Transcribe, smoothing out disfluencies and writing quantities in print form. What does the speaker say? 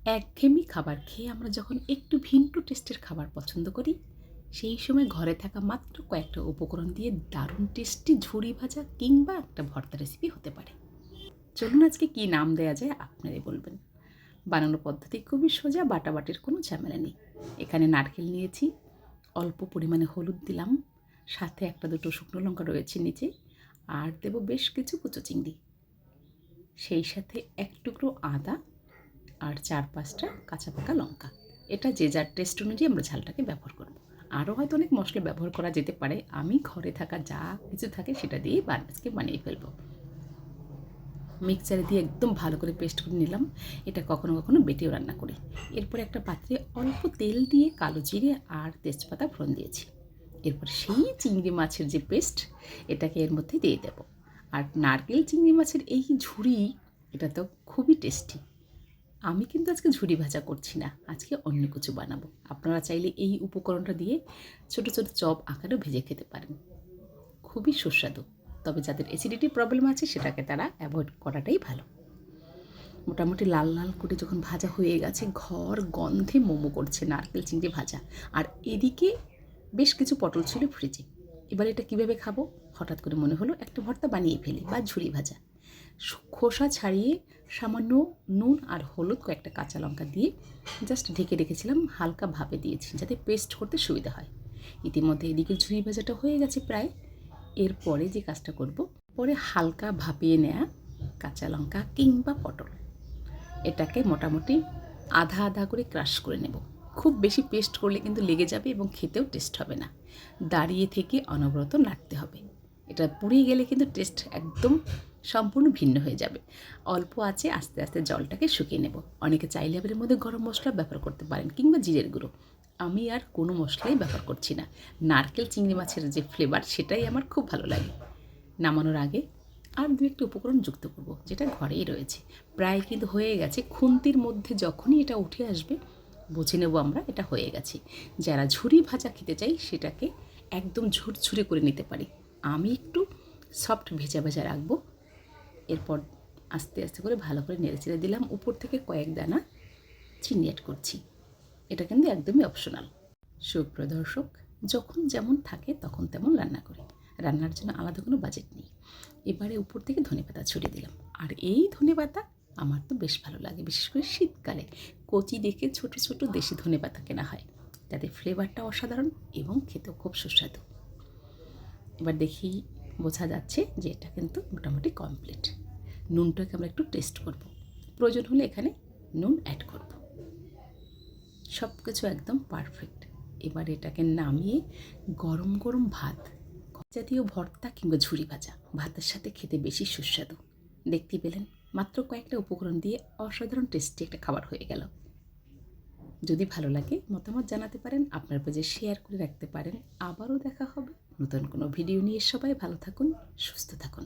একঘেয়েমি খাবার খেয়ে আমরা যখন একটু ভিন্ন টেস্টের খাবার পছন্দ করি, সেই সময় ঘরে থাকা মাত্র কয়েকটা উপকরণ দিয়ে দারুণ টেস্টি ঝুরি ভাজা কিংবা একটা ভর্তা রেসিপি হতে পারে। চলুন আজকে কী নাম দেয়া যায় আপনারাই বলবেন। বানানোর পদ্ধতি খুবই সোজা, বাটাবাটির কোনো ঝামেলা নেই। এখানে নারকেল নিয়েছি, অল্প পরিমাণে হলুদ দিলাম, সাথে একটা দুটো শুকনো লঙ্কা রয়েছে নিচে, আর দেব বেশ কিছু কুচো চিংড়ি, সেই সাথে এক টুকরো আদা আর 4-5টা কাঁচা পাকা লঙ্কা। এটা যে যার টেস্ট অনুযায়ী আমরা ঝালটাকে ব্যবহার করব। আরও হয়তো অনেক মশলা ব্যবহার করা যেতে পারে, আমি ঘরে থাকা যা কিছু থাকে সেটা দিয়েই আজকে বানিয়ে ফেলবো। মিক্সচারে দিয়ে একদম ভালো করে পেস্ট করে নিলাম। এটা কখনো কখনো বেটেও রান্না করি। এরপর একটা পাত্রে অল্প তেল দিয়ে কালো জিরে আর তেজপাতা ফোড়ন দিয়েছি। এরপর সেই চিংড়ি মাছের যে পেস্ট, এটাকে এর মধ্যে দিয়ে দেব। আর নারকেল চিংড়ি মাছের এই ঝুড়ি, এটা তো খুবই টেস্টি। আমি কিন্তু আজকে ঝুরি ভাজা করছি না, আজকে অন্য কিছু বানাবো। আপনারা চাইলে এই উপকরণটা দিয়ে ছোটো ছোটো চপ আকারেও ভেজে খেতে পারেন, খুবই সুস্বাদু। তবে যাদের অ্যাসিডিটি প্রবলেম আছে সেটাকে তারা অ্যাভয়েড করাটাই ভালো। মোটামুটি লাল লাল করে যখন ভাজা হয়ে গেছে, ঘর গন্ধে মোমো করছে নারকেল চিংড়ি ভাজা। আর এদিকে বেশ কিছু পটল ছিল ফ্রিজে। এবার এটা কীভাবে খাবো, হঠাৎ করে মনে হলো একটা ভর্তা বানিয়ে ফেলি বা ঝুরি ভাজা। খোসা ছাড়িয়ে সামান্য নুন আর হলুদ, কয়েকটা কাঁচা লঙ্কা দিয়ে জাস্ট ঢেকে রেখেছিলাম, হালকা ভাপে দিয়েছি যাতে পেস্ট করতে সুবিধা হয়। ইতিমধ্যে এদিকে ঝুরি ভাজাটা হয়ে গেছে প্রায়। এরপরে যে কাজটা করব, পরে হালকা ভাপিয়ে নেওয়া কাঁচা লঙ্কা কিংবা পটল, এটাকে মোটামুটি আধা আধা করে ক্রাশ করে নেব। খুব বেশি পেস্ট করলে কিন্তু লেগে যাবে এবং খেতেও টেস্ট হবে না। দাঁড়িয়ে থেকে অনবরত নাড়তে হবে, এটা পুড়িয়ে গেলে কিন্তু টেস্ট একদম সম্পূর্ণ ভিন্ন হয়ে যাবে। অল্প আছে আস্তে আস্তে জলটাকে শুকিয়ে নেব। অনেকে চাইলে এর মধ্যে গরম মশলা ব্যবহার করতে পারেন কিংবা জিরের গুঁড়ো। আমি আর কোনো মশলাই ব্যবহার করছি না। নারকেল চিংড়ি মাছের যে ফ্লেভার, সেটাই আমার খুব ভালো লাগে। নামানোর আগে আর দু একটা উপকরণ যুক্ত করব, যেটা ঘরেই রয়েছে। প্রায় কিন্তু হয়ে গেছে। খুন্তির মধ্যে যখনই এটা উঠে আসবে, বুঝে নেব আমরা এটা হয়ে গেছে। যারা ঝুরি ভাজা খেতে চাই সেটাকে একদম ঝুরঝুরে করে নিতে পারি। আমি একটু সফট ভেজা ভেজা রাখবো। এরপর আস্তে আস্তে করে ভালো করে নেড়েচেড়ে দিলাম। উপর থেকে কয়েক দানা চিনি অ্যাড করছি। এটা কিন্তু একদমই অপশনাল। সুপ্রিয় দর্শক, যখন যেমন থাকে তখন তেমন রান্না করি, রান্নার জন্য আলাদা কোনো বাজেট নেই। এবারে উপর থেকে ধনেপাতা ছড়িয়ে দিলাম। আর এই ধনেপাতা আমার তো বেশ ভালো লাগে, বিশেষ করে শীতকালে কচি দেখে ছোট ছোট দেশি ধনেপাতা কেনা হয়, তাতে ফ্লেভারটা অসাধারণ এবং খেতেও খুব সুস্বাদু। এবার দেখি বোঝা যাচ্ছে যে এটা কিন্তু মোটামুটি কমপ্লিট। নুনটাকে আমরা একটু টেস্ট করব, প্রয়োজন হলে এখানে নুন অ্যাড করব। সব কিছু একদম পারফেক্ট। এবার এটাকে নামিয়ে গরম গরম ভাত, জাতীয় ভর্তা কিংবা ঝুরি ভাজা ভাতের সাথে খেতে বেশি সুস্বাদু। দেখতেই পেলেন, মাত্র কয়েকটা উপকরণ দিয়ে অসাধারণ টেস্টি একটা খাবার হয়ে গেল। যদি ভালো লাগে মতামত জানাতে পারেন, আপনার পেজে শেয়ার করে রাখতে পারেন। আবারও দেখা হবে নতুন কোনো ভিডিও নিয়ে। সবাই ভালো থাকুন, সুস্থ থাকুন।